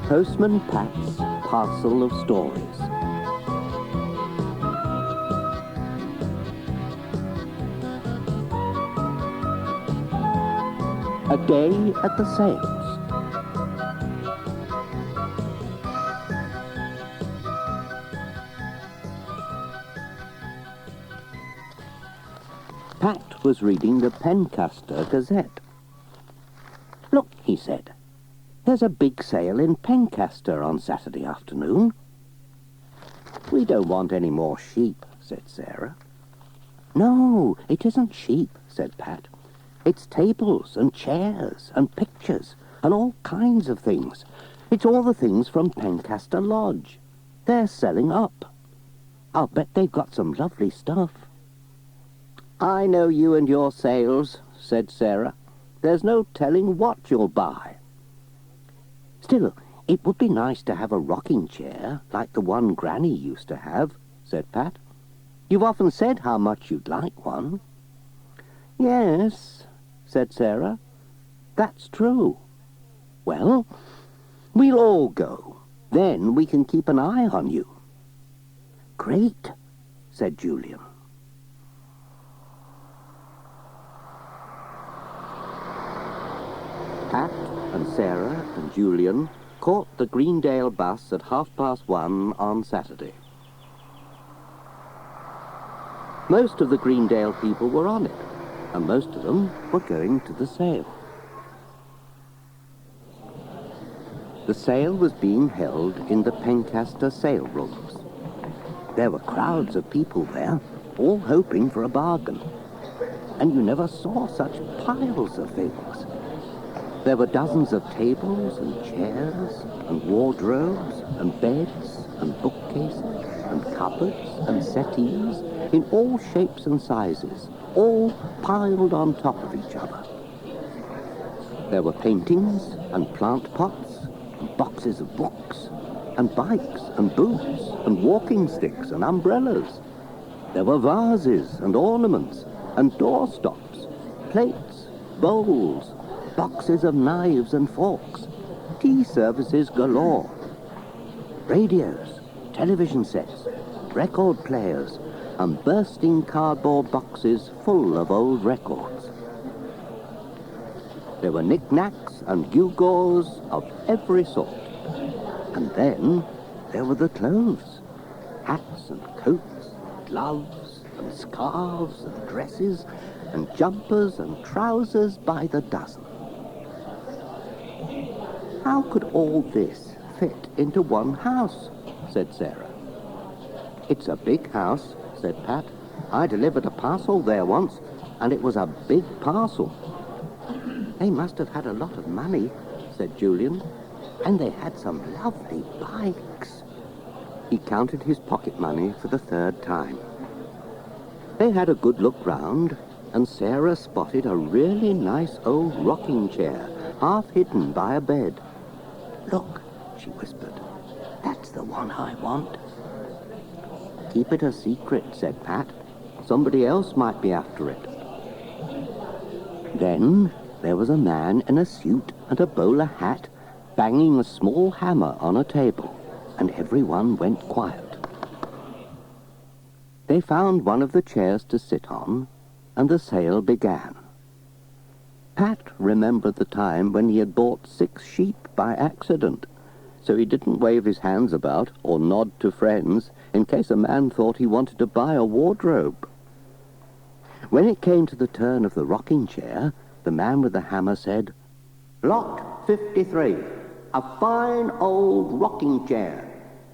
Postman Pat's Parcel of Stories. A Day at the Sales. Pat was reading the Pencaster Gazette. "Look," he said, "there's a big sale in Pencaster on Saturday afternoon." "We don't want any more sheep," said Sarah. "No, it isn't sheep," said Pat. "It's tables and chairs and pictures and all kinds of things. It's all the things from Pencaster Lodge. They're selling up. I'll bet they've got some lovely stuff." "I know you and your sales," said Sarah. "There's no telling what you'll buy." "Still, it would be nice to have a rocking chair like the one Granny used to have," said Pat. "You've often said how much you'd like one." "Yes," said Sarah. "That's true. Well, we'll all go. Then we can keep an eye on you." "Great," said Julian. Pat and Sarah and Julian caught the Greendale bus at 1:30 on Saturday. Most of the Greendale people were on it, and most of them were going to the sale. The sale was being held in the Pencaster sale rooms. There were crowds of people there, all hoping for a bargain, and you never saw such piles of things. There were dozens of tables and chairs and wardrobes and beds and bookcases and cupboards and settees in all shapes and sizes, all piled on top of each other. There were paintings and plant pots and boxes of books and bikes and boots and walking sticks and umbrellas. There were vases and ornaments and doorstops, plates, bowls, boxes of knives and forks, tea services galore, radios, television sets, record players, and bursting cardboard boxes full of old records. There were knickknacks and gewgaws of every sort. And then there were the clothes, hats and coats, gloves and scarves and dresses and jumpers and trousers by the dozen. "How could all this fit into one house?" said Sarah. "It's a big house," said Pat. "I delivered a parcel there once, and it was a big parcel." "They must have had a lot of money," said Julian. "And they had some lovely bikes." He counted his pocket money for the third time. They had a good look round, and Sarah spotted a really nice old rocking chair, half hidden by a bed. "Look," she whispered, "that's the one I want." "Keep it a secret," said Pat. "Somebody else might be after it." Then there was a man in a suit and a bowler hat banging a small hammer on a table, and everyone went quiet. They found one of the chairs to sit on, and the sale began. Pat remembered the time when he had bought 6 sheep by accident, so he didn't wave his hands about or nod to friends in case a man thought he wanted to buy a wardrobe. When it came to the turn of the rocking chair, the man with the hammer said, "Lot 53, a fine old rocking chair,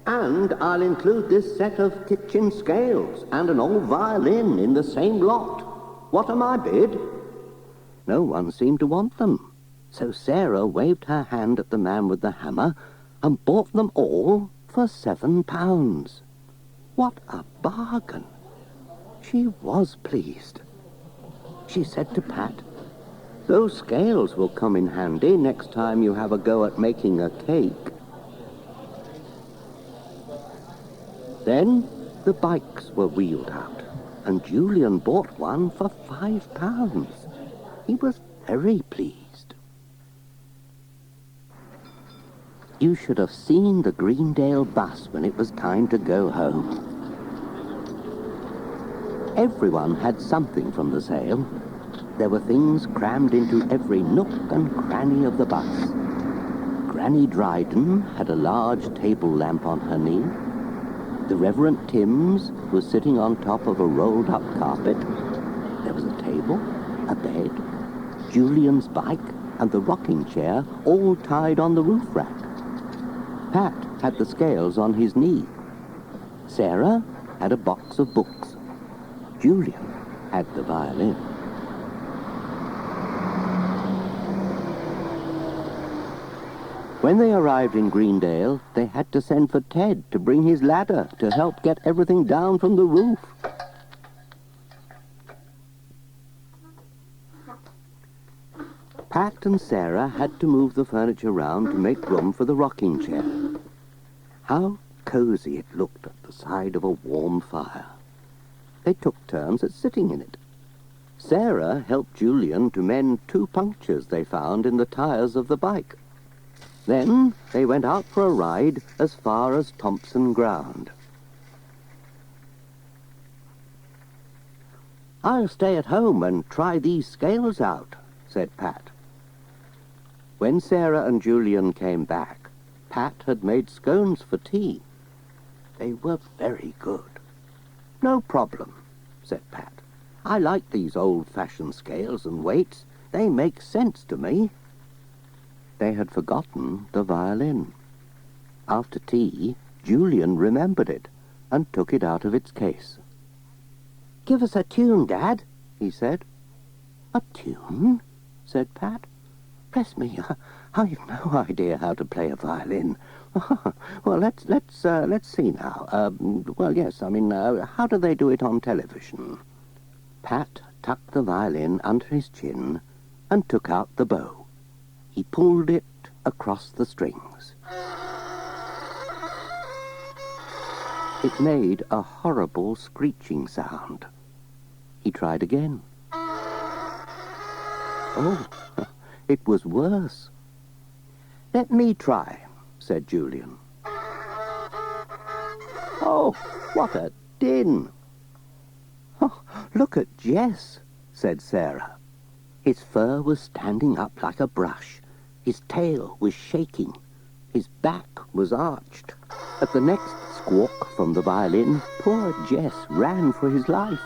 and I'll include this set of kitchen scales and an old violin in the same lot. What am I bid?" No one seemed to want them, so Sarah waved her hand at the man with the hammer and bought them all for £7. What a bargain! She was pleased. She said to Pat, "Those scales will come in handy next time you have a go at making a cake." Then the bikes were wheeled out, and Julian bought one for £5. He was very pleased. You should have seen the Greendale bus when it was time to go home. Everyone had something from the sale. There were things crammed into every nook and cranny of the bus. Granny Dryden had a large table lamp on her knee. The Reverend Timms was sitting on top of a rolled-up carpet. There was a table, a bed, Julian's bike, and the rocking chair all tied on the roof rack. Pat had the scales on his knee. Sarah had a box of books. Julian had the violin. When they arrived in Greendale, they had to send for Ted to bring his ladder to help get everything down from the roof. Pat and Sarah had to move the furniture round to make room for the rocking chair. How cozy it looked at the side of a warm fire. They took turns at sitting in it. Sarah helped Julian to mend 2 punctures they found in the tires of the bike. Then they went out for a ride as far as Thompson Ground. "I'll stay at home and try these scales out," said Pat. When Sarah and Julian came back, Pat had made scones for tea. They were very good. "No problem," said Pat. "I like these old-fashioned scales and weights. They make sense to me." They had forgotten the violin. After tea, Julian remembered it and took it out of its case. "Give us a tune, Dad," he said. "A tune?" said Pat. "Bless me, I've no idea how to play a violin." "Well, let's see now. How do they do it on television?" Pat tucked the violin under his chin and took out the bow. He pulled it across the strings. It made a horrible screeching sound. He tried again. Oh, it was worse. "Let me try," said Julian. "Oh, what a din!" "Oh, look at Jess," said Sarah. His fur was standing up like a brush. His tail was shaking. His back was arched. At the next squawk from the violin, poor Jess ran for his life.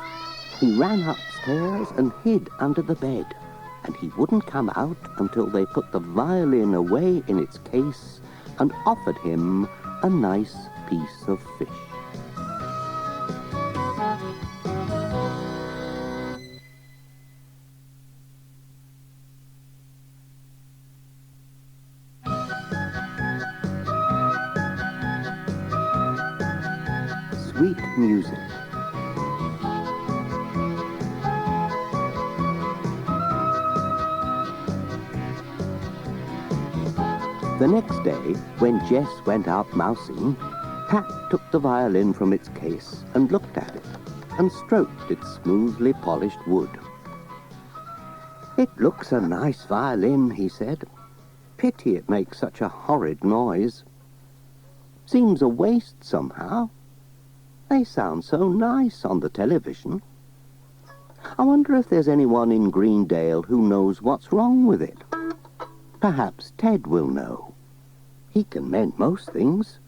He ran upstairs and hid under the bed, and he wouldn't come out until they put the violin away in its case and offered him a nice piece of fish. Sweet music. The next day, when Jess went out mousing, Pat took the violin from its case and looked at it and stroked its smoothly polished wood. "It looks a nice violin," he said. "Pity it makes such a horrid noise. Seems a waste somehow. They sound so nice on the television. I wonder if there's anyone in Greendale who knows what's wrong with it. Perhaps Ted will know. He can mend most things."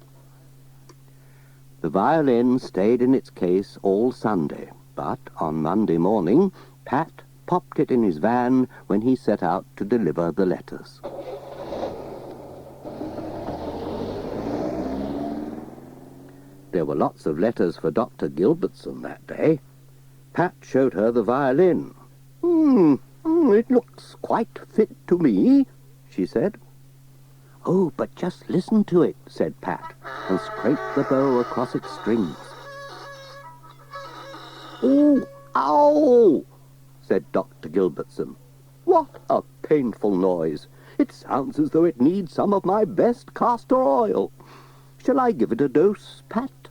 The violin stayed in its case all Sunday, but on Monday morning, Pat popped it in his van when he set out to deliver the letters. There were lots of letters for Dr. Gilbertson that day. Pat showed her the violin. It looks quite fit to me," she said. "Oh, but just listen to it," said Pat, and scraped the bow across its strings. "Oh, ow!" said Dr. Gilbertson. "What a painful noise! It sounds as though it needs some of my best castor oil. Shall I give it a dose, Pat?"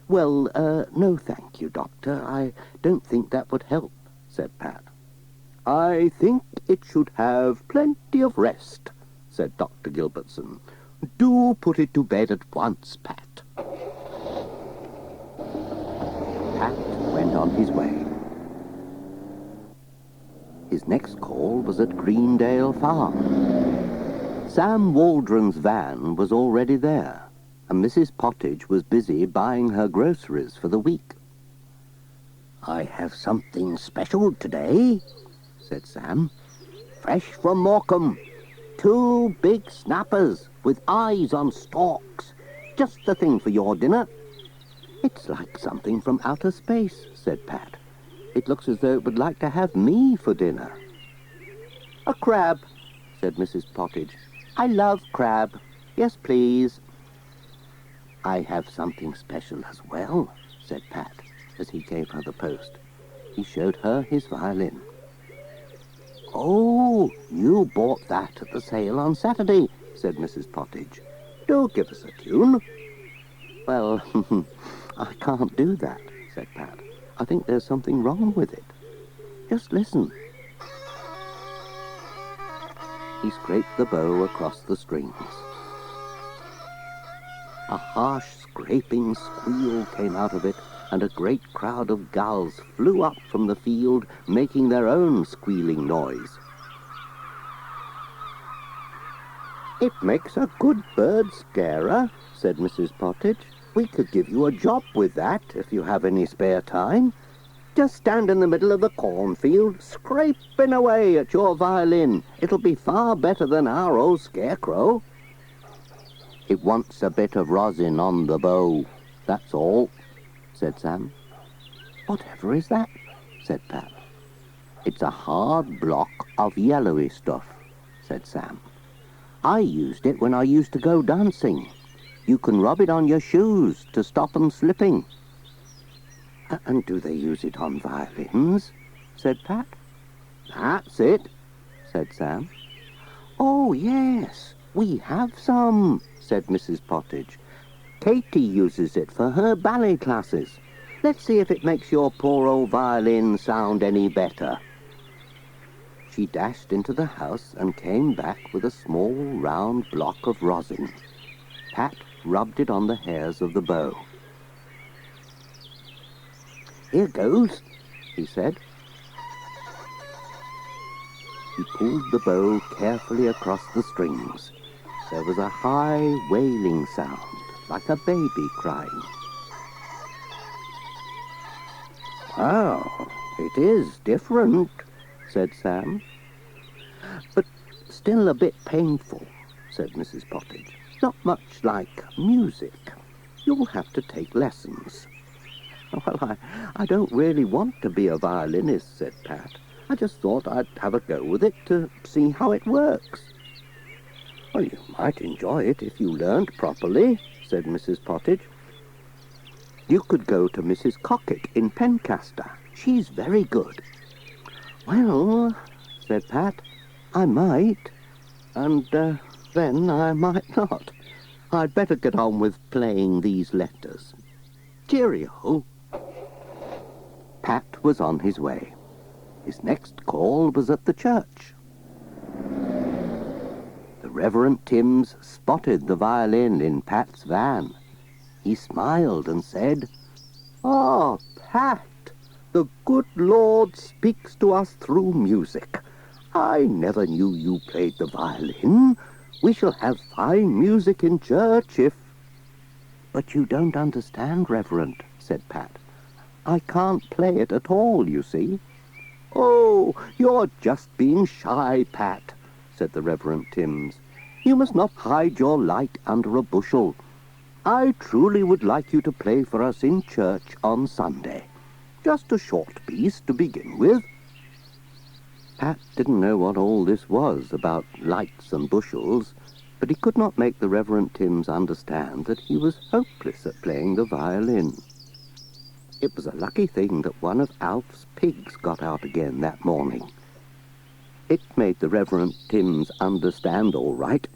"Well, no thank you, Doctor. I don't think that would help," said Pat. "I think it should have plenty of rest," said Dr. Gilbertson. Do put it to bed at once, Pat. Pat went on his way. His next call was at Greendale Farm. Sam Waldron's van was already there, and Mrs. Pottage was busy buying her groceries for the week. "I have something special today," said Sam. "Fresh from Morecambe. 2 big snappers with eyes on stalks. Just the thing for your dinner." "It's like something from outer space," said Pat. "It looks as though it would like to have me for dinner." "A crab," said Mrs. Pottage. "I love crab. Yes, please." "I have something special as well," said Pat, as he gave her the post. He showed her his violin. "Oh, you bought that at the sale on Saturday," said Mrs. Pottage. "Do give us a tune." "Well, I can't do that," said Pat. "I think there's something wrong with it. Just listen." He scraped the bow across the strings. A harsh scraping squeal came out of it, and a great crowd of gulls flew up from the field, making their own squealing noise. "It makes a good bird scarer," said Mrs. Pottage. "We could give you a job with that if you have any spare time. Just stand in the middle of the cornfield, scraping away at your violin. It'll be far better than our old scarecrow." "It wants a bit of rosin on the bow, that's all," said Sam. "Whatever is that?" said Pat. "It's a hard block of yellowy stuff," said Sam. "I used it when I used to go dancing. You can rub it on your shoes to stop them slipping." "And do they use it on violins?" said Pat. "That's it," said Sam. "Oh, yes, we have some," said Mrs. Pottage. "Katie uses it for her ballet classes. Let's see if it makes your poor old violin sound any better." She dashed into the house and came back with a small round block of rosin. Pat rubbed it on the hairs of the bow. "Here goes," he said. He pulled the bow carefully across the strings. There was a high wailing sound, like a baby crying. "Oh, it is different," said Sam. "But still a bit painful," said Mrs. Pottage. "Not much like music. You'll have to take lessons." "Well, I don't really want to be a violinist," said Pat. "I just thought I'd have a go with it to see how it works." "Well, you might enjoy it if you learned properly," said Mrs. Pottage. "You could go to Mrs. Cockett in Pencaster. She's very good." "Well," said Pat, "I might, and then I might not. I'd better get on with playing these letters. Cheerio." Pat was on his way. His next call was at the church. The Reverend Timms spotted the violin in Pat's van. He smiled and said, "Ah, Pat, the good Lord speaks to us through music. I never knew you played the violin. We shall have fine music in church if—" "But you don't understand, Reverend," said Pat. "I can't play it at all, you see." "Oh, you're just being shy, Pat," said the Reverend Timms. "You must not hide your light under a bushel. I truly would like you to play for us in church on Sunday. Just a short piece to begin with." Pat didn't know what all this was about lights and bushels, but he could not make the Reverend Timms understand that he was hopeless at playing the violin. It was a lucky thing that one of Alf's pigs got out again that morning. It made the Reverend Timms understand all right.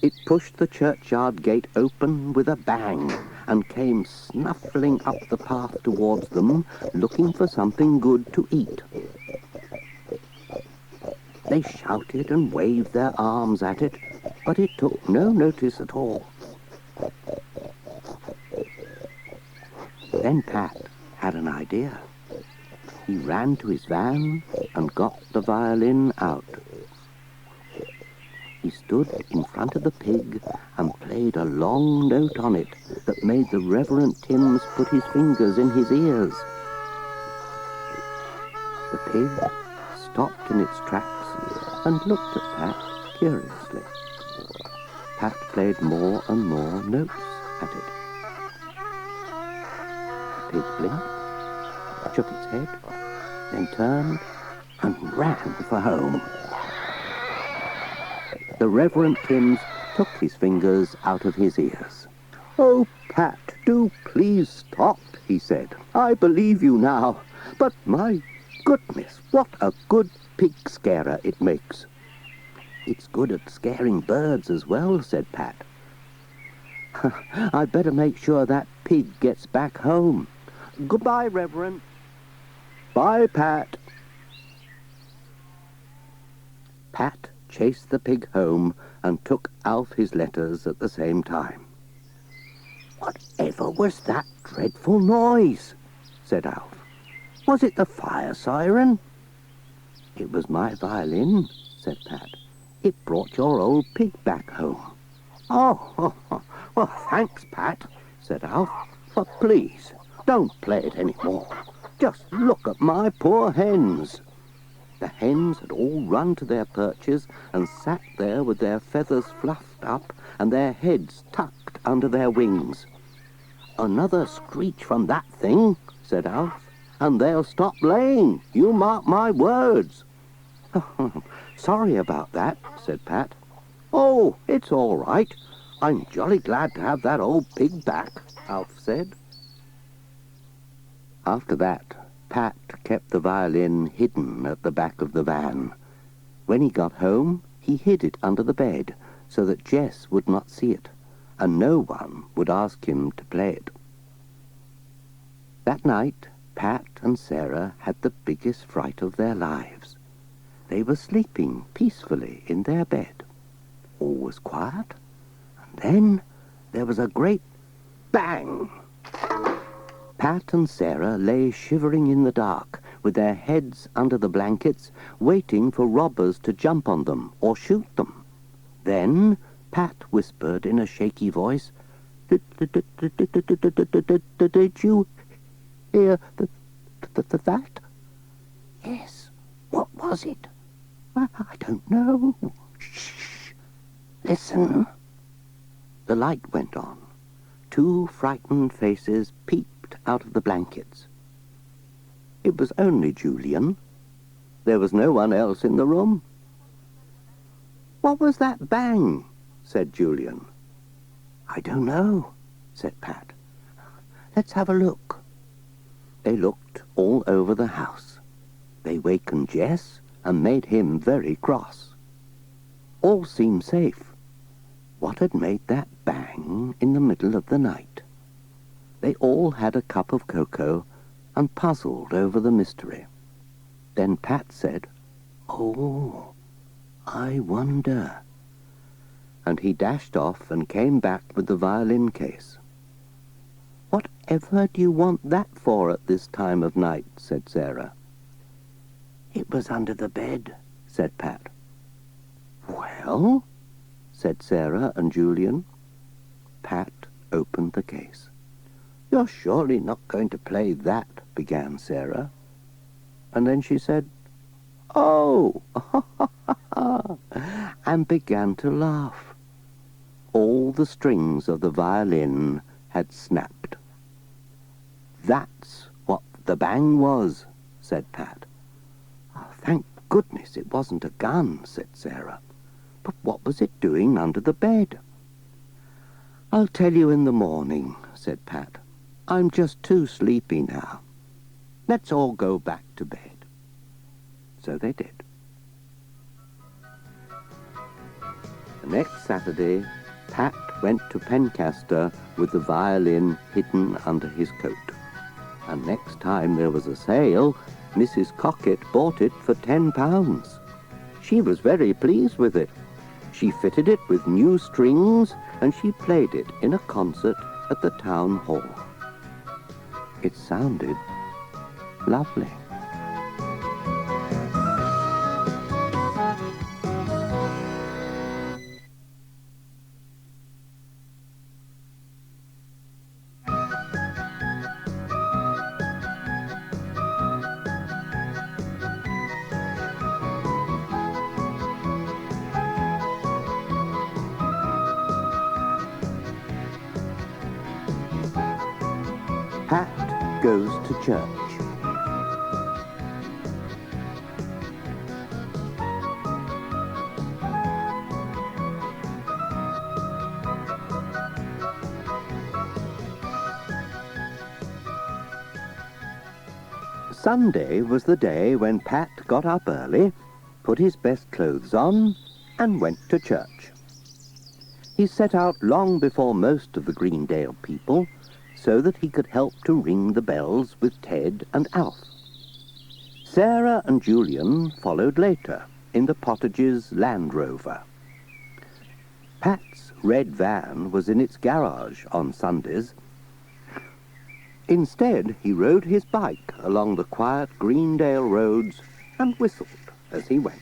It pushed the churchyard gate open with a bang and came snuffling up the path towards them, looking for something good to eat. They shouted and waved their arms at it, but it took no notice at all. Then Pat had an idea. He ran to his van and got the violin out. He stood in front of the pig and played a long note on it that made the Reverend Timms put his fingers in his ears. The pig stopped in its tracks and looked at Pat curiously. Pat played more and more notes at it. The pig blinked, shook its head, then turned and ran for home. The Reverend Timms took his fingers out of his ears. "Oh, Pat, do please stop," he said. "I believe you now, but my goodness, what a good pig scarer it makes." "It's good at scaring birds as well," said Pat. "I'd better make sure that pig gets back home. Goodbye, Reverend." "Bye, Pat." Pat chased the pig home and took Alf his letters at the same time. "Whatever was that dreadful noise?" said Alf. "Was it the fire siren?" "It was my violin," said Pat. "It brought your old pig back home." Oh, well, thanks, Pat," said Alf. "But please, don't play it any more. Just look at my poor hens." The hens had all run to their perches and sat there with their feathers fluffed up and their heads tucked under their wings. "Another screech from that thing," said Alf, "and they'll stop laying. You mark my words." "Sorry about that," said Pat. "Oh, it's all right. I'm jolly glad to have that old pig back," Alf said. After that, Pat kept the violin hidden at the back of the van. When he got home, he hid it under the bed so that Jess would not see it, and no one would ask him to play it. That night, Pat and Sarah had the biggest fright of their lives. They were sleeping peacefully in their bed. All was quiet, and then there was a great bang. Pat and Sarah lay shivering in the dark, with their heads under the blankets, waiting for robbers to jump on them or shoot them. Then Pat whispered in a shaky voice, "Did you hear that?" "Yes. What was it?" "I don't know." "Shh. Listen." The light went on. Two frightened faces peeped out of the blankets. It was only Julian. There was no one else in the room. "What was that bang?" said Julian. "I don't know," said Pat. "Let's have a look." They looked all over the house. They wakened Jess and made him very cross. All seemed safe. What had made that bang in the middle of the night? They all had a cup of cocoa and puzzled over the mystery. Then Pat said, "Oh, I wonder." And he dashed off and came back with the violin case. "Whatever do you want that for at this time of night?" said Sarah. "It was under the bed," said Pat. "Well?" said Sarah and Julian. Pat opened the case. "You're surely not going to play that," began Sarah. And then she said, "Oh!" and began to laugh. All the strings of the violin had snapped. "That's what the bang was," said Pat. "Oh, thank goodness it wasn't a gun," said Sarah. "But what was it doing under the bed?" "I'll tell you in the morning," said Pat. "I'm just too sleepy now. Let's all go back to bed." So they did. The next Saturday, Pat went to Pencaster with the violin hidden under his coat. And next time there was a sale, Mrs. Cockett bought it for £10. She was very pleased with it. She fitted it with new strings, and she played it in a concert at the town hall. It sounded lovely. Pat goes to church. Sunday was the day when Pat got up early, put his best clothes on, and went to church. He set out long before most of the Greendale people, so that he could help to ring the bells with Ted and Alf. Sarah and Julian followed later in the Pottages' Land Rover. Pat's red van was in its garage on Sundays. Instead, he rode his bike along the quiet Greendale roads and whistled as he went.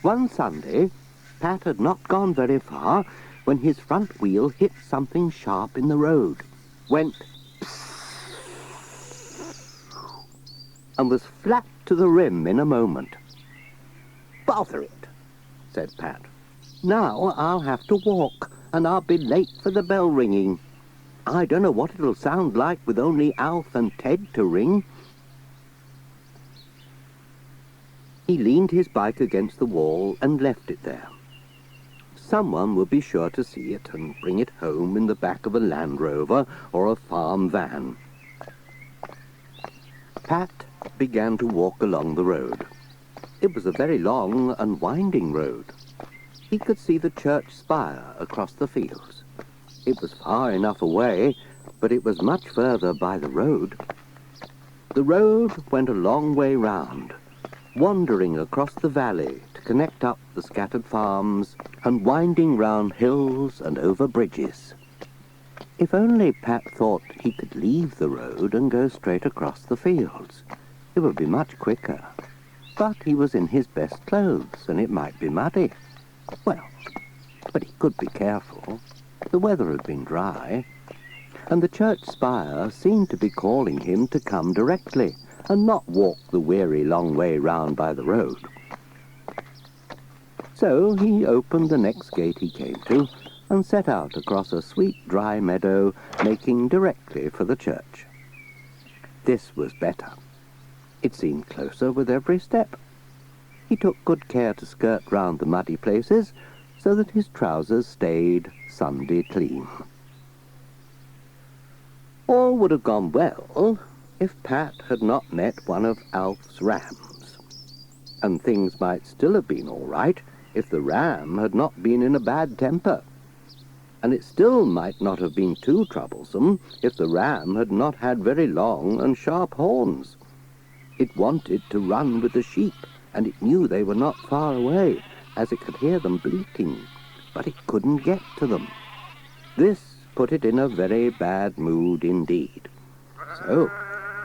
One Sunday, Pat had not gone very far when his front wheel hit something sharp in the road, went and was flat to the rim in a moment. "Bother it," said Pat. "Now I'll have to walk, and I'll be late for the bell ringing. I don't know what it'll sound like with only Alf and Ted to ring." He leaned his bike against the wall and left it there. Someone would be sure to see it and bring it home in the back of a Land Rover or a farm van. Pat began to walk along the road. It was a very long and winding road. He could see the church spire across the fields. It was far enough away, but it was much further by the road. The road went a long way round, wandering across the valley to connect up the scattered farms and winding round hills and over bridges. If only Pat thought he could leave the road and go straight across the fields, it would be much quicker. But he was in his best clothes, and it might be muddy. Well, but he could be careful. The weather had been dry, and the church spire seemed to be calling him to come directly and not walk the weary long way round by the road. So he opened the next gate he came to and set out across a sweet dry meadow, making directly for the church. This was better. It seemed closer with every step. He took good care to skirt round the muddy places so that his trousers stayed Sunday clean. All would have gone well if Pat had not met one of Alf's rams. And things might still have been all right if the ram had not been in a bad temper. And it still might not have been too troublesome if the ram had not had very long and sharp horns. It wanted to run with the sheep, and it knew they were not far away, as it could hear them bleating, but it couldn't get to them. This put it in a very bad mood indeed. So,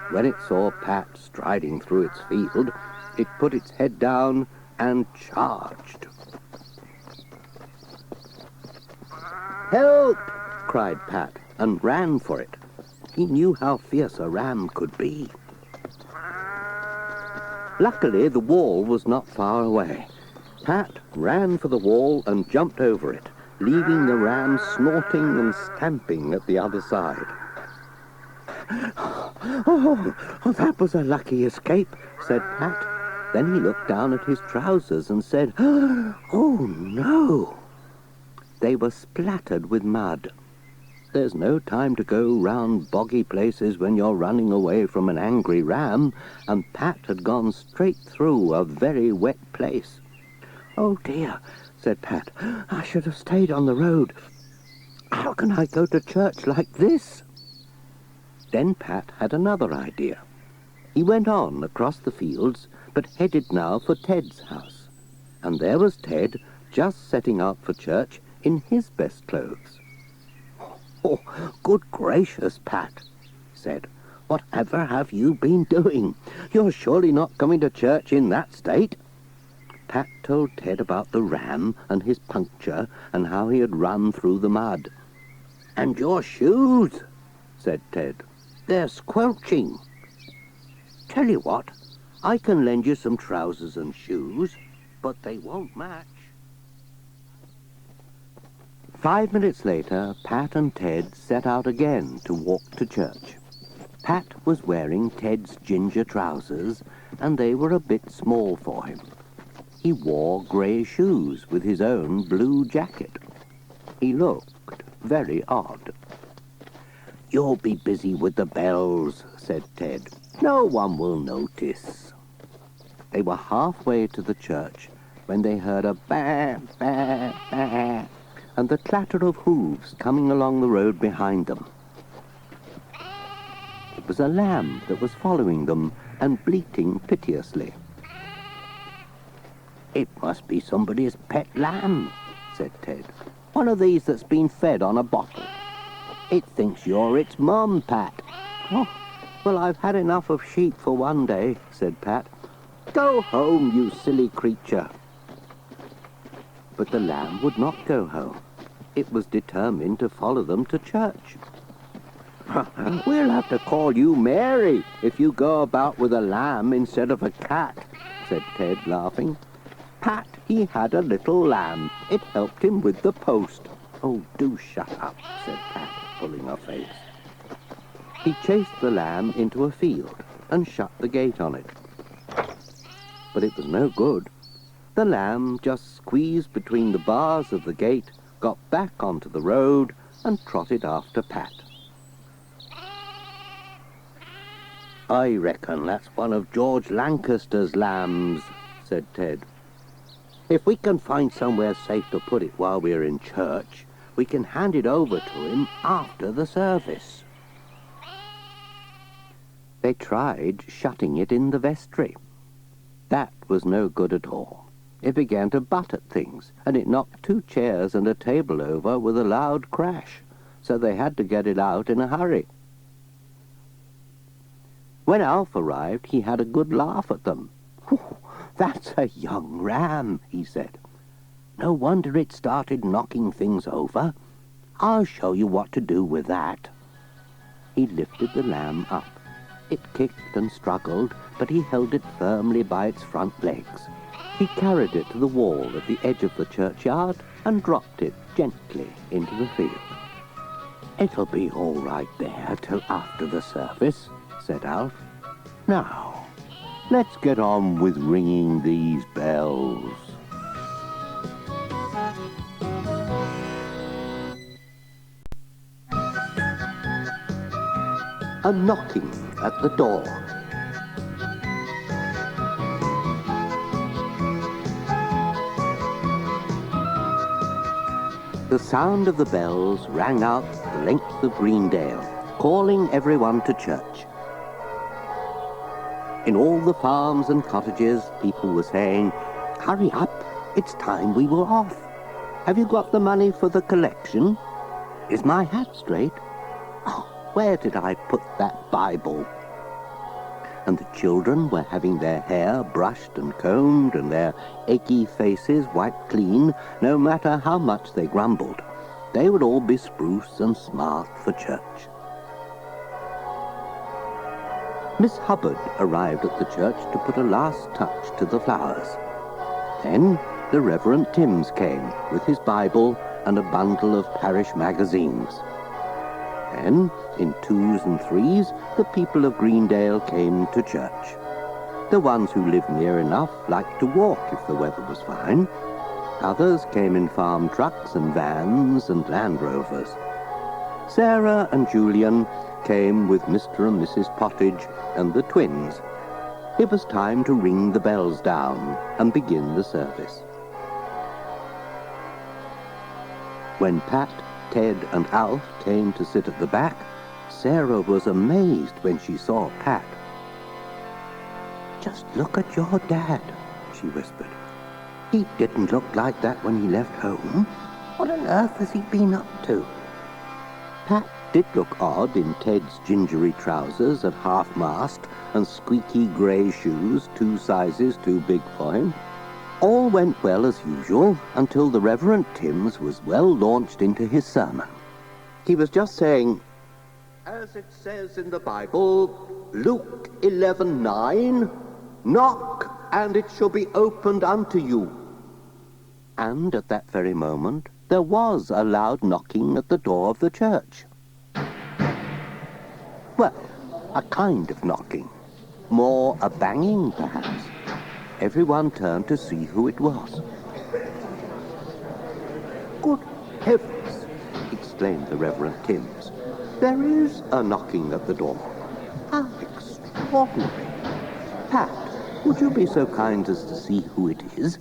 when it saw Pat striding through its field, it put its head down and charged. "Help!" cried Pat, and ran for it. He knew how fierce a ram could be. Luckily, the wall was not far away. Pat ran for the wall and jumped over it, leaving the ram snorting and stamping at the other side. Oh, that was a lucky escape," said Pat. Then he looked down at his trousers and said, "Oh, no!" They were splattered with mud. There's no time to go round boggy places when you're running away from an angry ram, and Pat had gone straight through a very wet place. "Oh, dear," said Pat, "I should have stayed on the road. How can I go to church like this?" Then Pat had another idea. He went on across the fields, but headed now for Ted's house. And there was Ted, just setting out for church in his best clothes. "Oh, good gracious, Pat," he said. "Whatever have you been doing? You're surely not coming to church in that state." Pat told Ted about the ram and his puncture and how he had run through the mud. "And your shoes," said Ted. "They're squelching. Tell you what, I can lend you some trousers and shoes, but they won't match." 5 minutes later, Pat and Ted set out again to walk to church. Pat was wearing Ted's ginger trousers, and they were a bit small for him. He wore grey shoes with his own blue jacket. He looked very odd. "You'll be busy with the bells," said Ted. "No one will notice." They were halfway to the church when they heard a ba, ba, ba, and the clatter of hooves coming along the road behind them. It was a lamb that was following them and bleating piteously. "It must be somebody's pet lamb," said Ted. "One of these that's been fed on a bottle. It thinks you're its mum, Pat." "Oh, well, I've had enough of sheep for one day," said Pat. "Go home, you silly creature." But the lamb would not go home. It was determined to follow them to church. "We'll have to call you Mary if you go about with a lamb instead of a cat," said Ted, laughing. "Pat, he had a little lamb. It helped him with the post." "Oh, do shut up," said Pat, pulling her face. He chased the lamb into a field and shut the gate on it. But it was no good. The lamb just squeezed between the bars of the gate, got back onto the road, and trotted after Pat. "I reckon that's one of George Lancaster's lambs," said Ted. "If we can find somewhere safe to put it while we're in church, we can hand it over to him after the service." They tried shutting it in the vestry. That was no good at all. It began to butt at things, and it knocked 2 chairs and a table over with a loud crash, so they had to get it out in a hurry. When Alf arrived, he had a good laugh at them. "That's a young ram," he said. "No wonder it started knocking things over. I'll show you what to do with that." He lifted the lamb up. It kicked and struggled, but he held it firmly by its front legs. He carried it to the wall at the edge of the churchyard and dropped it gently into the field. "It'll be all right there till after the service," said Alf. "Now, let's get on with ringing these bells." A knocking at the door. The sound of the bells rang out the length of Greendale, calling everyone to church. In all the farms and cottages, people were saying, "Hurry up, it's time we were off. Have you got the money for the collection? Is my hat straight? Oh, where did I put that Bible?" And the children were having their hair brushed and combed and their achy faces wiped clean, no matter how much they grumbled. They would all be spruce and smart for church. Miss Hubbard arrived at the church to put a last touch to the flowers. Then the Reverend Timms came with his Bible and a bundle of parish magazines. Then, in 2s and 3s, the people of Greendale came to church. The ones who lived near enough liked to walk if the weather was fine. Others came in farm trucks and vans and Land Rovers. Sarah and Julian came with Mr. and Mrs. Pottage and the twins. It was time to ring the bells down and begin the service. When Pat, Ted and Alf came to sit at the back, Sarah was amazed when she saw Pat. "Just look at your dad," she whispered. "He didn't look like that when he left home. What on earth has he been up to?" Pat did look odd in Ted's gingery trousers at half-mast and squeaky grey shoes 2 sizes too big for him. All went well as usual until the Reverend Timms was well launched into his sermon. He was just saying, "As it says in the Bible, Luke 11:9, knock and it shall be opened unto you." And at that very moment, there was a loud knocking at the door of the church. Well, a kind of knocking. More a banging, perhaps. Everyone turned to see who it was. "Good heavens!" exclaimed the Reverend Timms. "There is a knocking at the door. How extraordinary! Pat, would you be so kind as to see who it is?"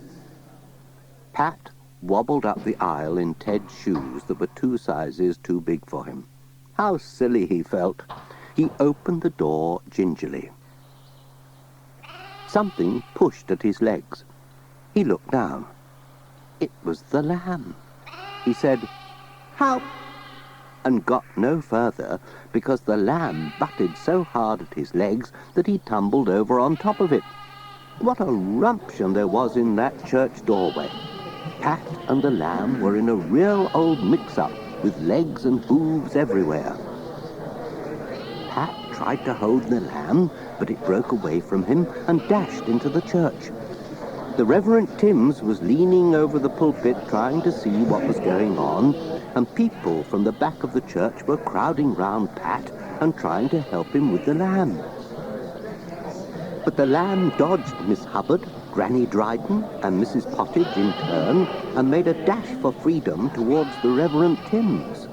Pat wobbled up the aisle in Ted's shoes that were 2 sizes too big for him. How silly he felt. He opened the door gingerly. Something pushed at his legs. He looked down. It was the lamb. He said, "Help!" and got no further because the lamb butted so hard at his legs that he tumbled over on top of it. What a rumption there was in that church doorway. Pat and the lamb were in a real old mix-up with legs and hooves everywhere. Pat tried to hold the lamb, but it broke away from him and dashed into the church. The Reverend Timms was leaning over the pulpit trying to see what was going on, and people from the back of the church were crowding round Pat and trying to help him with the lamb. But the lamb dodged Miss Hubbard, Granny Dryden, and Mrs. Pottage in turn, and made a dash for freedom towards the Reverend Timms.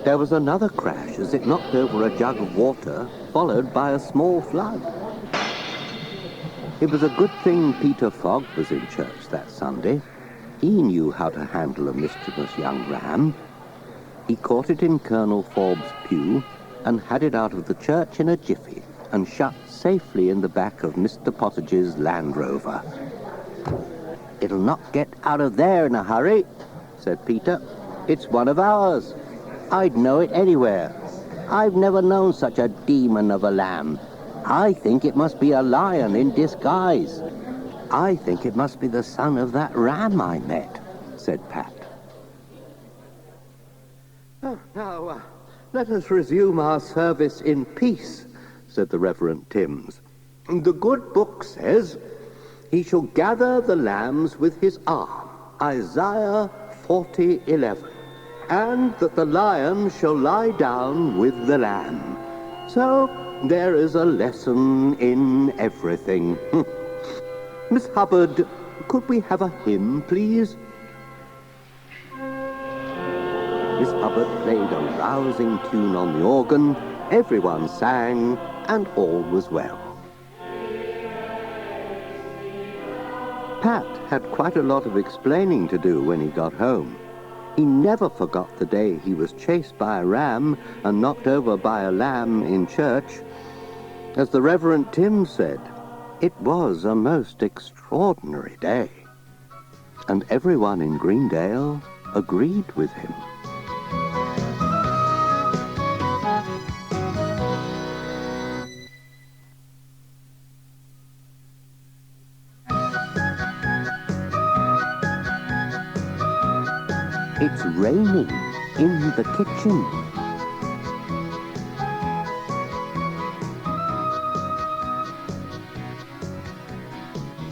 There was another crash as it knocked over a jug of water, followed by a small flood. It was a good thing Peter Fogg was in church that Sunday. He knew how to handle a mischievous young ram. He caught it in Colonel Forbes' pew and had it out of the church in a jiffy and shut safely in the back of Mr. Pottage's Land Rover. "It'll not get out of there in a hurry," said Peter. "It's one of ours. I'd know it anywhere. I've never known such a demon of a lamb. I think it must be a lion in disguise. I think it must be the son of that ram I met," said Pat. Now, let us resume our service in peace," said the Reverend Timms. "The good book says, 'He shall gather the lambs with his arm,' Isaiah 40:11. And that the lion shall lie down with the lamb. So there is a lesson in everything. Miss Hubbard, could we have a hymn, please?" Miss Hubbard played a rousing tune on the organ, everyone sang, and all was well. Pat had quite a lot of explaining to do when he got home. He never forgot the day he was chased by a ram and knocked over by a lamb in church. As the Reverend Tim said, it was a most extraordinary day. And everyone in Greendale agreed with him. It's raining in the kitchen.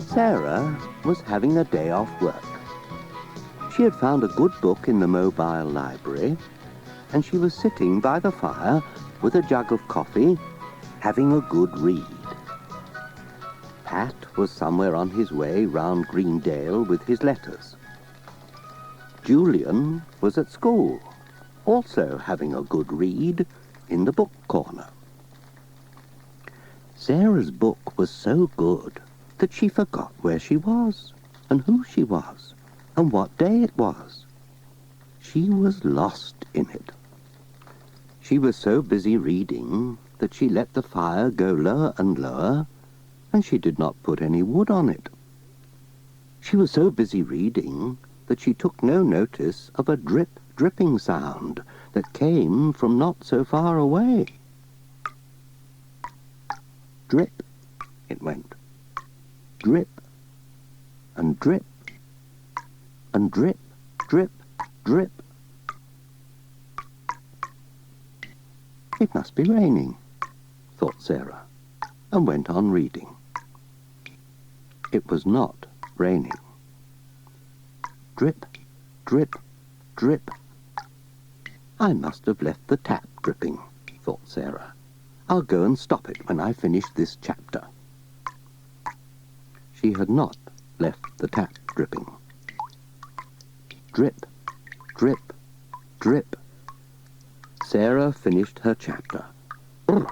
Sarah was having a day off work. She had found a good book in the mobile library, and she was sitting by the fire with a jug of coffee, having a good read. Pat was somewhere on his way round Greendale with his letters. Julian was at school, also having a good read in the book corner. Sarah's book was so good that she forgot where she was, and who she was, and what day it was. She was lost in it. She was so busy reading that she let the fire go lower and lower, and she did not put any wood on it. She was so busy reading that she took no notice of a dripping sound that came from not so far away. Drip, it went. Drip, and drip, and drip, drip, drip. It must be raining, thought Sarah, and went on reading. It was not raining. Drip, drip, drip. I must have left the tap dripping, thought Sarah. I'll go and stop it when I finish this chapter. She had not left the tap dripping. Drip, drip, drip. Sarah finished her chapter. Brr!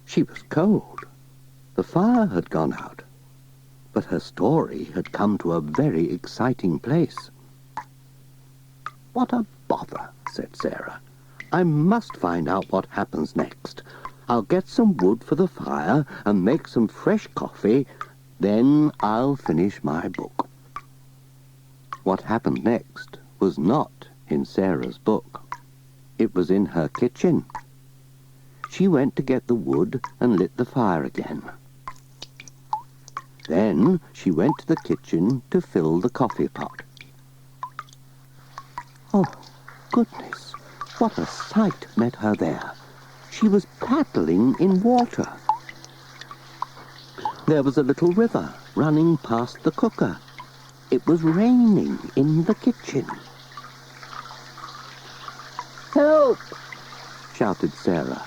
She was cold. The fire had gone out, but her story had come to a very exciting place. What a bother, said Sarah. I must find out what happens next. I'll get some wood for the fire and make some fresh coffee. Then I'll finish my book. What happened next was not in Sarah's book. It was in her kitchen. She went to get the wood and lit the fire again. Then she went to the kitchen to fill the coffee pot. Oh, goodness, what a sight met her there. She was paddling in water. There was a little river running past the cooker. It was raining in the kitchen. Help! Shouted Sarah,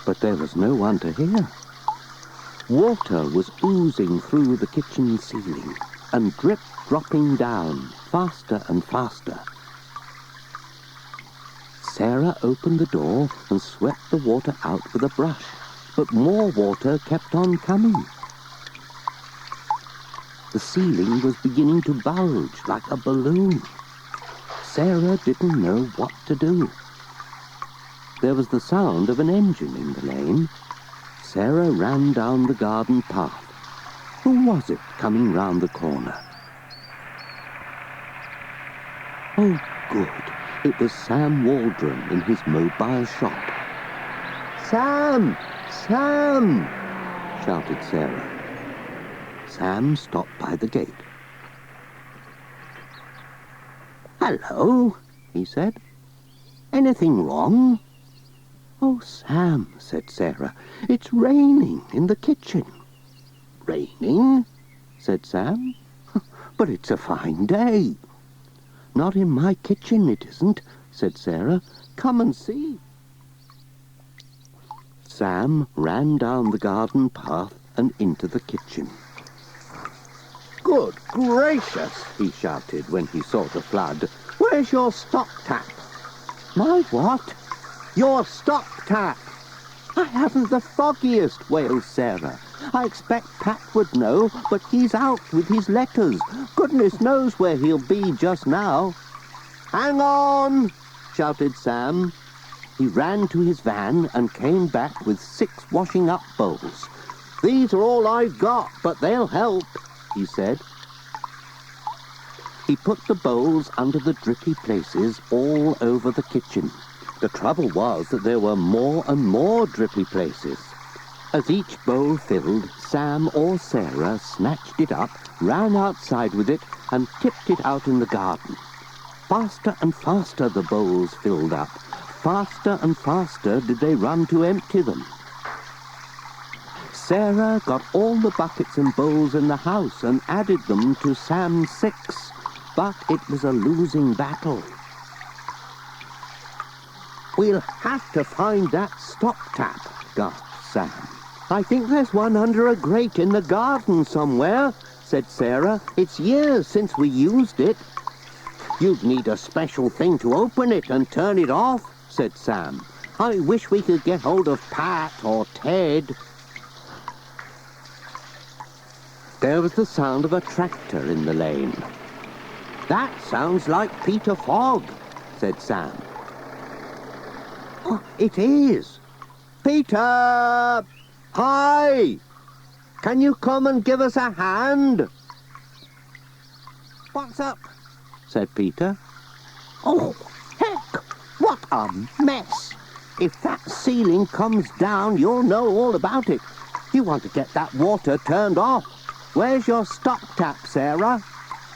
but there was no one to hear. Water was oozing through the kitchen ceiling and drip dropping down faster and faster. Sarah opened the door and swept the water out with a brush, but more water kept on coming. The ceiling was beginning to bulge like a balloon. Sarah didn't know what to do. There was the sound of an engine in the lane. Sarah ran down the garden path. Who was it coming round the corner? Oh, good. It was Sam Waldron in his mobile shop. Sam! Sam! Shouted Sarah. Sam stopped by the gate. Hello, he said. Anything wrong? Oh, Sam, said Sarah, it's raining in the kitchen. Raining? Said Sam. But it's a fine day. Not in my kitchen, it isn't, said Sarah. Come and see. Sam ran down the garden path and into the kitchen. Good gracious, he shouted when he saw the flood. Where's your stop tap? My what? Your stop tap. I haven't the foggiest, wailed Sarah. I expect Pat would know, but he's out with his letters. Goodness knows where he'll be just now. Hang on, shouted Sam. He ran to his van and came back with 6 washing-up bowls. These are all I've got, but they'll help, he said. He put the bowls under the drippy places all over the kitchen. The trouble was that there were more and more drippy places. As each bowl filled, Sam or Sarah snatched it up, ran outside with it, and tipped it out in the garden. Faster and faster the bowls filled up. Faster and faster did they run to empty them. Sarah got all the buckets and bowls in the house and added them to Sam's 6, but it was a losing battle. We'll have to find that stop tap, gasped Sam. I think there's one under a grate in the garden somewhere, said Sarah. It's years since we used it. You'd need a special thing to open it and turn it off, said Sam. I wish we could get hold of Pat or Ted. There was the sound of a tractor in the lane. That sounds like Peter Fogg, said Sam. Oh, it is. Peter! Hi! Can you come and give us a hand? What's up? Said Peter. Oh, heck! What a mess! If that ceiling comes down, you'll know all about it. You want to get that water turned off. Where's your stop tap, Sarah?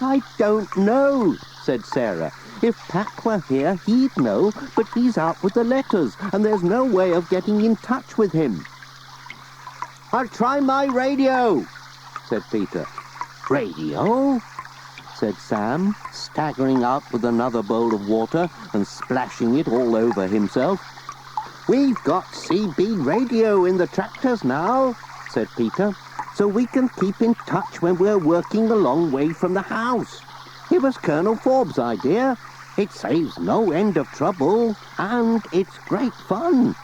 I don't know, said Sarah. If Pat were here, he'd know, but he's out with the letters, and there's no way of getting in touch with him. I'll try my radio, said Peter. Radio? Said Sam, staggering up with another bowl of water and splashing it all over himself. We've got CB radio in the tractors now, said Peter, so we can keep in touch when we're working a long way from the house. It was Colonel Forbes' idea. It saves no end of trouble, and it's great fun.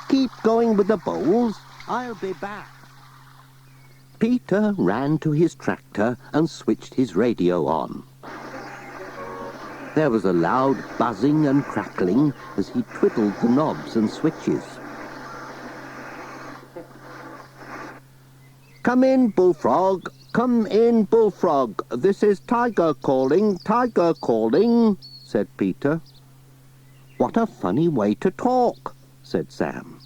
Keep going with the bowls. I'll be back. Peter ran to his tractor and switched his radio on. There was a loud buzzing and crackling as he twiddled the knobs and switches. Come in, Bullfrog. Come in, Bullfrog. This is Tiger calling, said Peter. What a funny way to talk, said Sam.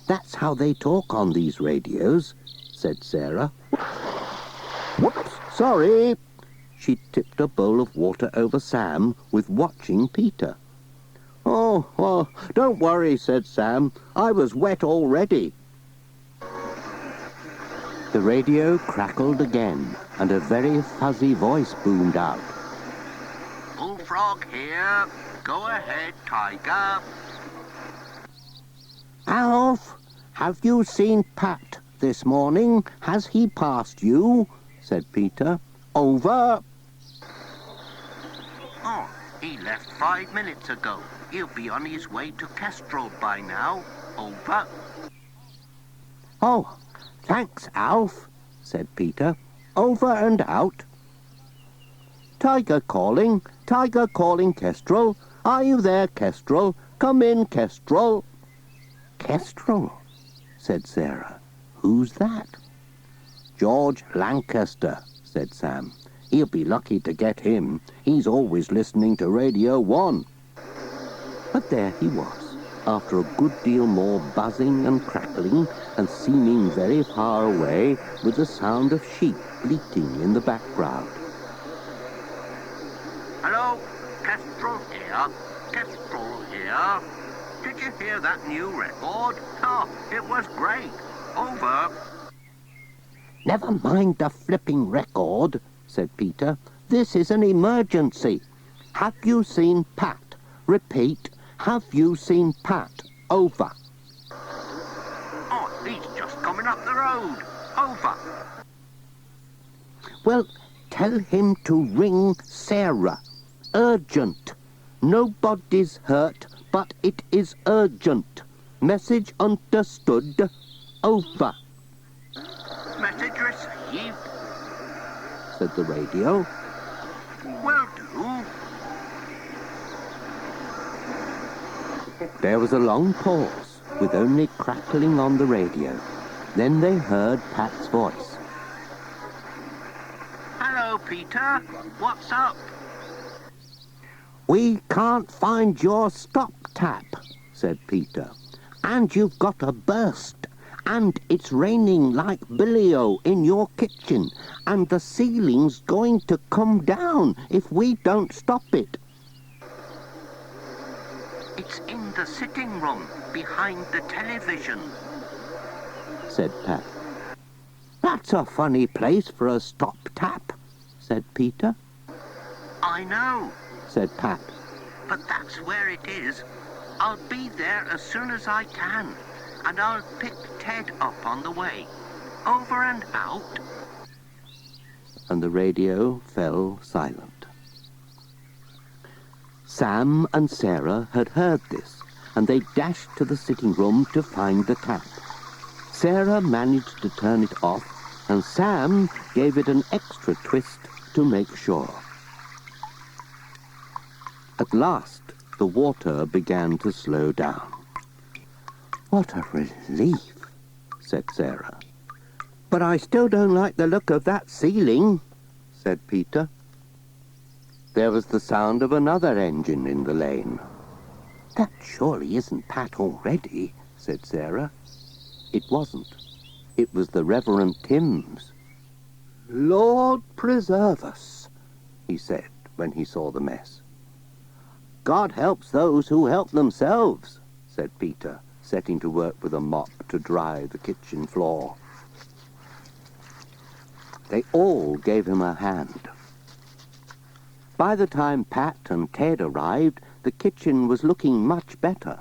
That's how they talk on these radios, said Sarah. Whoops, sorry. She tipped a bowl of water over Sam with watching Peter. Oh, don't worry, said Sam. I was wet already. The radio crackled again, and a very fuzzy voice boomed out. Bullfrog here. Go ahead, Tiger. Alf, have you seen Pat this morning? Has he passed you? Said Peter. Over. Oh, he left 5 minutes ago. He'll be on his way to Kestrel by now. Over. Oh, thanks, Alf, said Peter. Over and out. Tiger calling, Kestrel. Are you there, Kestrel? Come in, Kestrel. Kestrel, said Sarah. Who's that? George Lancaster, said Sam. He'll be lucky to get him. He's always listening to Radio 1. But there he was, after a good deal more buzzing and crackling and seeming very far away, with the sound of sheep bleating in the background. Hello, Kestrel here. Kestrel here. Did you hear that new record? Oh, it was great. Over. Never mind the flipping record, said Peter. This is an emergency. Have you seen Pat? Repeat, have you seen Pat? Over. Oh, he's just coming up the road. Over. Well, tell him to ring Sarah. Urgent. Nobody's hurt, but it is urgent. Message understood. Over. Message received, said the radio. Will do. There was a long pause, with only crackling on the radio. Then they heard Pat's voice. Hello, Peter. What's up? We can't find your stop tap, said Peter. And you've got a burst. And it's raining like billy-o in your kitchen. And the ceiling's going to come down if we don't stop it. It's in the sitting room, behind the television, said Pat. That's a funny place for a stop tap, said Peter. I know, said Pat. But that's where it is. I'll be there as soon as I can, and I'll pick Ted up on the way. Over and out. And the radio fell silent. Sam and Sarah had heard this, and they dashed to the sitting room to find the tap. Sarah managed to turn it off, and Sam gave it an extra twist to make sure. At last, the water began to slow down. "What a relief," said Sarah. "But I still don't like the look of that ceiling," said Peter. There was the sound of another engine in the lane. "That surely isn't Pat already," said Sarah. It wasn't. It was the Reverend Timms. "Lord preserve us," he said when he saw the mess. "God helps those who help themselves," said Peter, setting to work with a mop to dry the kitchen floor. They all gave him a hand. By the time Pat and Ted arrived, the kitchen was looking much better.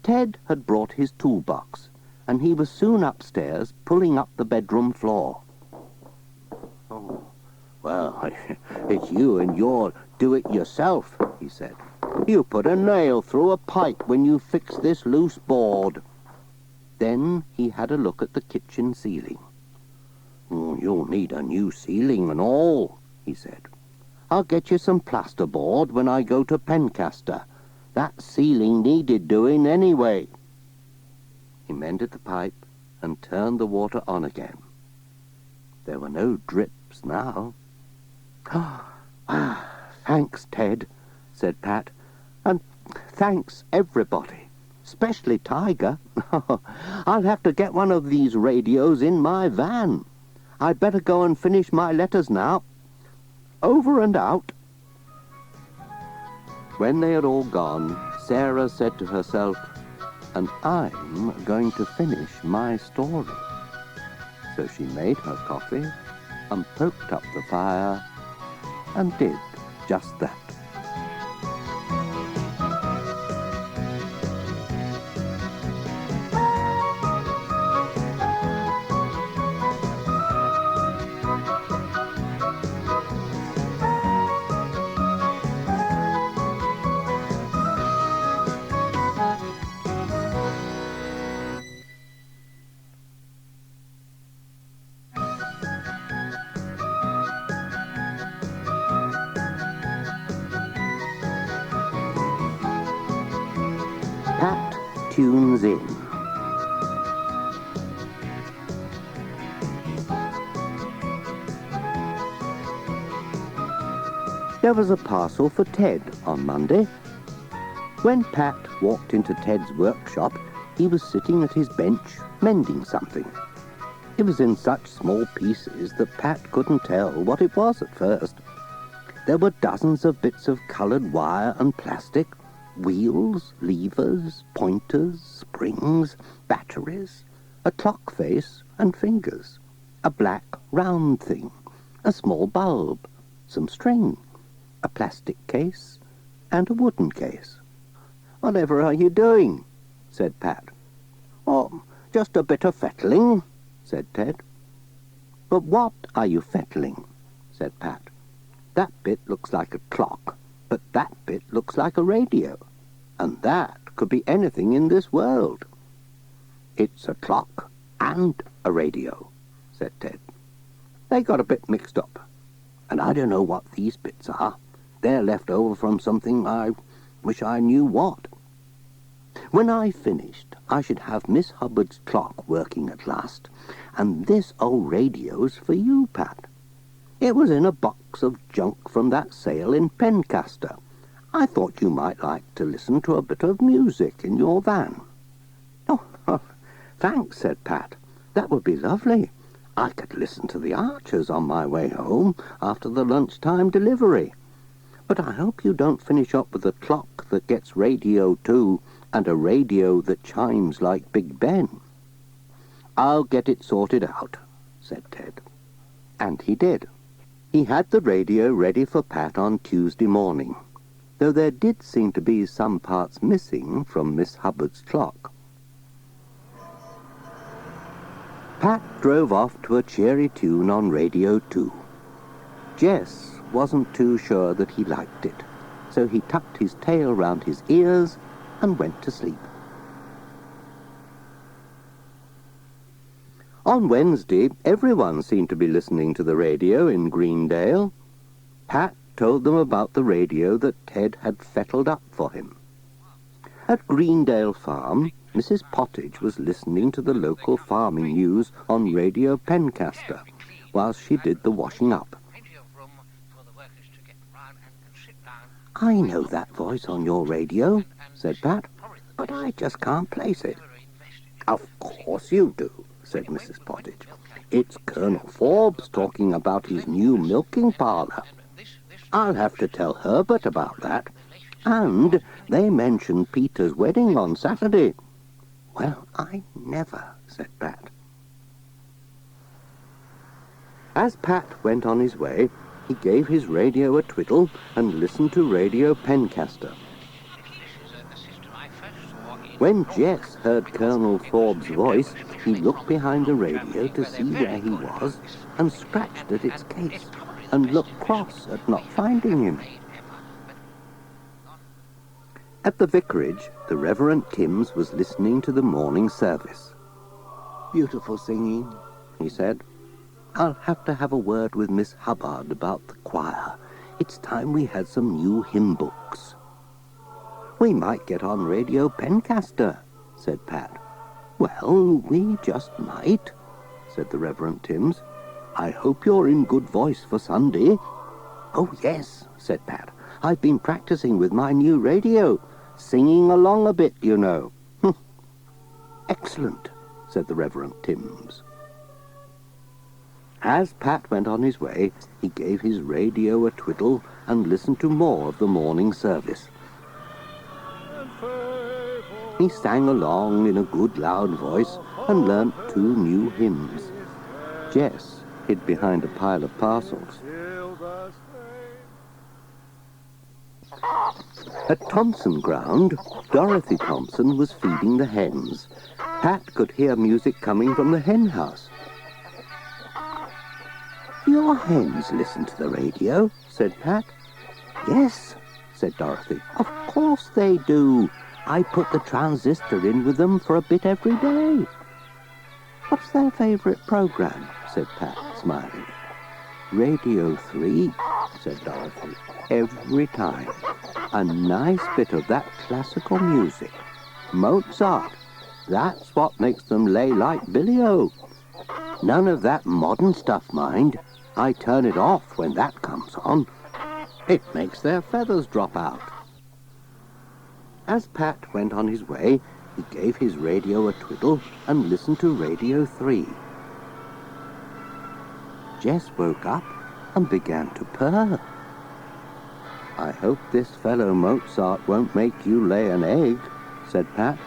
Ted had brought his toolbox, and he was soon upstairs pulling up the bedroom floor. "Oh, well, it's you and your do-it-yourself," he said. "You put a nail through a pipe when you fixed this loose board." Then he had a look at the kitchen ceiling. "You'll need a new ceiling and all," he said. "I'll get you some plasterboard when I go to Pencaster. That ceiling needed doing anyway." He mended the pipe and turned the water on again. There were no drips now. "Thanks, Ted," said Pat. "And thanks, everybody, especially Tiger. I'll have to get one of these radios in my van. I'd better go and finish my letters now. Over and out." When they had all gone, Sarah said to herself, "And I'm going to finish my story." So she made her coffee and poked up the fire and did just that. Pat tunes in. There was a parcel for Ted on Monday. When Pat walked into Ted's workshop, he was sitting at his bench mending something. It was in such small pieces that Pat couldn't tell what it was at first. There were dozens of bits of coloured wire and plastic, wheels, levers, pointers, springs, batteries, a clock face and fingers, a black round thing, a small bulb, some string, a plastic case, and a wooden case. "Whatever are you doing?" said Pat. "Oh, just a bit of fettling," said Ted. "But what are you fettling?" said Pat. "That bit looks like a clock, but that bit looks like a radio, and that could be anything in this world." "It's a clock and a radio," said Ted. "They got a bit mixed up, and I don't know what these bits are. They're left over from something I wish I knew what. When I finished, I should have Miss Hubbard's clock working at last, and this old radio's for you, Pat. It was in a box of junk from that sale in Pencaster. I thought you might like to listen to a bit of music in your van." Oh, thanks," said Pat. "That would be lovely. I could listen to the Archers on my way home after the lunchtime delivery. But I hope you don't finish up with a clock that gets radio too, and a radio that chimes like Big Ben." "I'll get it sorted out," said Ted. And he did. He had the radio ready for Pat on Tuesday morning, though there did seem to be some parts missing from Miss Hubbard's clock. Pat drove off to a cheery tune on Radio 2. Jess wasn't too sure that he liked it, so he tucked his tail round his ears and went to sleep. On Wednesday, everyone seemed to be listening to the radio in Greendale. Pat told them about the radio that Ted had fettled up for him. At Greendale Farm, Mrs. Pottage was listening to the local farming news on Radio Pencaster while she did the washing up. "I know that voice on your radio," said Pat, "but I just can't place it." "Of course you do," said Mrs. Pottage. "It's Colonel Forbes talking about his new milking parlour. I'll have to tell Herbert about that. And they mentioned Peter's wedding on Saturday." "Well, I never," said Pat. As Pat went on his way, he gave his radio a twiddle and listened to Radio Pencaster. When Jess heard Colonel Forbes' voice, he looked behind the radio to see where he was and scratched at its case and looked cross at not finding him. At the vicarage, the Reverend Timms was listening to the morning service. "Beautiful singing," he said. "I'll have to have a word with Miss Hubbard about the choir. It's time we had some new hymn books." "We might get on Radio Pencaster," said Pat. "Well, we just might," said the Reverend Timms. "I hope you're in good voice for Sunday." "Oh, yes," said Pat. "I've been practicing with my new radio. Singing along a bit, you know." "Excellent," said the Reverend Timms. As Pat went on his way, he gave his radio a twiddle and listened to more of the morning service. He sang along in a good loud voice and learnt 2 new hymns. Jess hid behind a pile of parcels. At Thompson Ground, Dorothy Thompson was feeding the hens. Pat could hear music coming from the hen house. "Your hens listen to the radio," said Pat. "Yes," said Dorothy. "Of course they do. I put the transistor in with them for a bit every day." "What's their favourite programme?" said Pat, smiling. "Radio 3, said Dorothy. "Every time. A nice bit of that classical music. Mozart. That's what makes them lay like Billy-O. None of that modern stuff, mind. I turn it off when that comes on. It makes their feathers drop out." As Pat went on his way, he gave his radio a twiddle and listened to Radio 3. Jess woke up and began to purr. "I hope this fellow Mozart won't make you lay an egg," said Pat.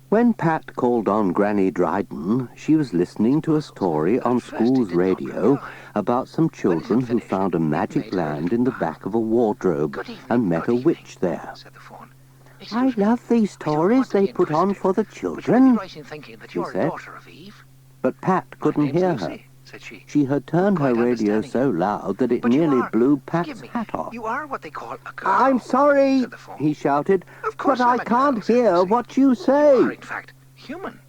When Pat called on Granny Dryden, she was listening to a story on school's radio about some children who found a magic land in the back of a wardrobe and met a witch there. "I love these stories they put on for the children," she said. But Pat couldn't hear her. She had turned her radio so loud that it nearly blew Pat's hat off. "You are what they call a girl." "I'm sorry," said the phone. he shouted, "Of course "but I I'm a can't girl," said hear Lucy. what you "You say." are, in fact, human.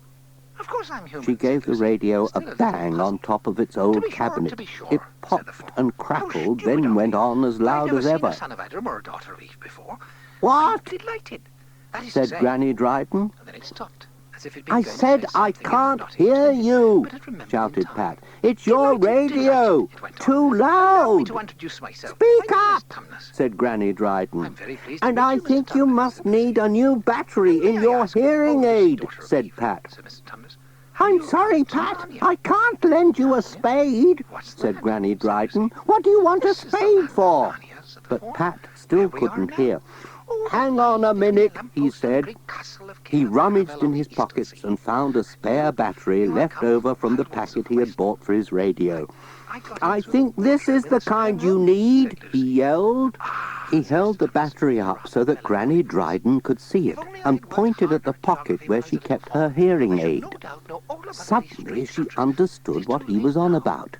Of course I'm human." She gave said the Lucy, radio still a little bang on puzzled. top of its To old be sure, cabinet. to be sure," It said the popped phone. and "How crackled, stupid then of went me. on as loud I've as never ever. seen a son of Adam or a daughter of Eve before. "What?" I'm delighted. That is said to say, Granny Dryden. and then it stopped, as if it'd been "I going to said say I something can't not hear intended, you," but it remembered in shouted time. Pat. "It's your Delighted, radio. delighted, it went on. Too Allow me to loud." introduce myself. "Speak My name is up," Tumnus. said Granny Dryden. I'm very pleased to "And meet I you, Mr. think you Tumnus," must said Lucy. need a new battery "May in I your ask- hearing oh, aid," daughter of said Eve," Pat. said Mr. Tumnus. "Have "I'm you sorry, got Pat. Tanya?" I can't lend you a spade," What's said that? Granny said Dryden. Lucy. "What do you want a "This is the spade land of for?" Narnia," said the But phone. Pat still There we are couldn't now. hear. Oh, "Hang the on a light minute," between the he lamppost and the said. great castle of He King rummaged Arabella in his East, pockets Lucy. and found a spare battery You are left come over from from the wild ones packet of he had West. bought for his radio. I got "I in through think the this is workshop the in spare kind you room," need," said Lucy. he yelled. Ah, He said held Mr. the Tumnus. battery up so that Granny Dryden could see it and pointed at the pocket where she kept her hearing aid. Suddenly she understood what he was on about.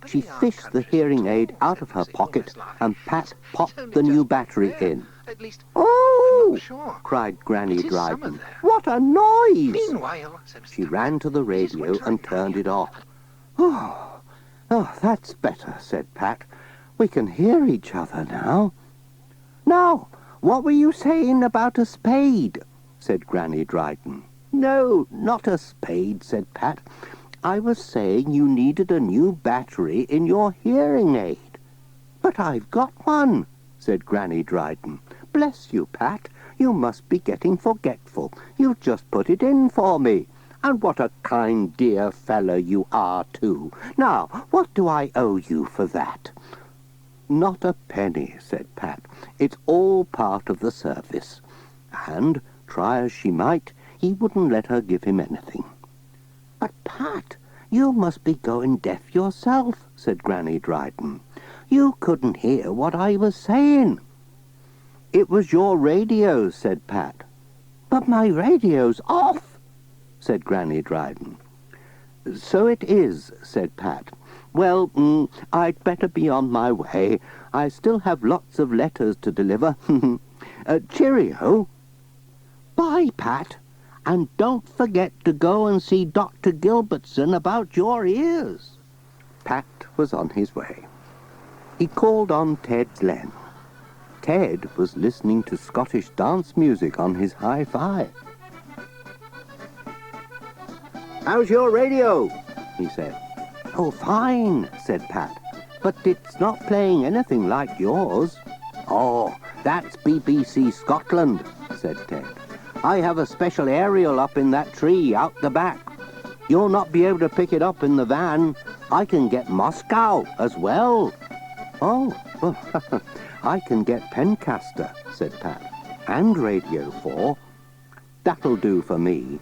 She fished the hearing aid out of her pocket and Pat popped the new battery in. At least, "Oh!" sure. cried Granny It is summer Dryden. there. "What a noise!" Meanwhile, said Mr. She Tumnus, ran to the "it is radio winter and in turned Narnia." it off. "Oh, "Oh, that's better," said Pat. "We can hear each other now." "Now, what were you saying about a spade?" said Granny Dryden. "No, not a spade," said Pat. "I was saying you needed a new battery in your hearing aid." "But I've got one," said Granny Dryden. "Bless you, Pat, you must be getting forgetful. You've just put it in for me. And what a kind, dear fellow you are, too. Now, what do I owe you for that?" "Not a penny," said Pat. "It's all part of the service." And, try as she might, he wouldn't let her give him anything. "But, Pat, you must be going deaf yourself," said Granny Dryden. "You couldn't hear what I was saying." "It was your radio," said Pat. "But my radio's off," said Granny Dryden. "So it is," said Pat. "Well, I'd better be on my way. I still have lots of letters to deliver. Cheerio." "Bye, Pat. And don't forget to go and see Dr. Gilbertson about your ears." Pat was on his way. He called on Ted Glen. Ted was listening to Scottish dance music on his hi-fi. "How's your radio?" he said. "Oh, fine," said Pat. "But it's not playing anything like yours." "Oh, that's BBC Scotland," said Ted. "I have a special aerial up in that tree out the back. You'll not be able to pick it up in the van. I can get Moscow as well." "Oh, well, I can get Pencaster," said Pat, "and Radio 4. That'll do for me."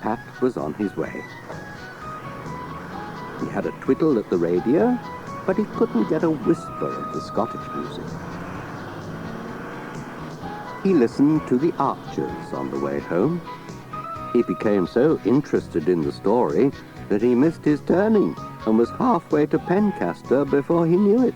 Pat was on his way. He had a twiddle at the radio, but he couldn't get a whisper of the Scottish music. He listened to the Archers on the way home. He became so interested in the story that he missed his turning and was halfway to Pencaster before he knew it.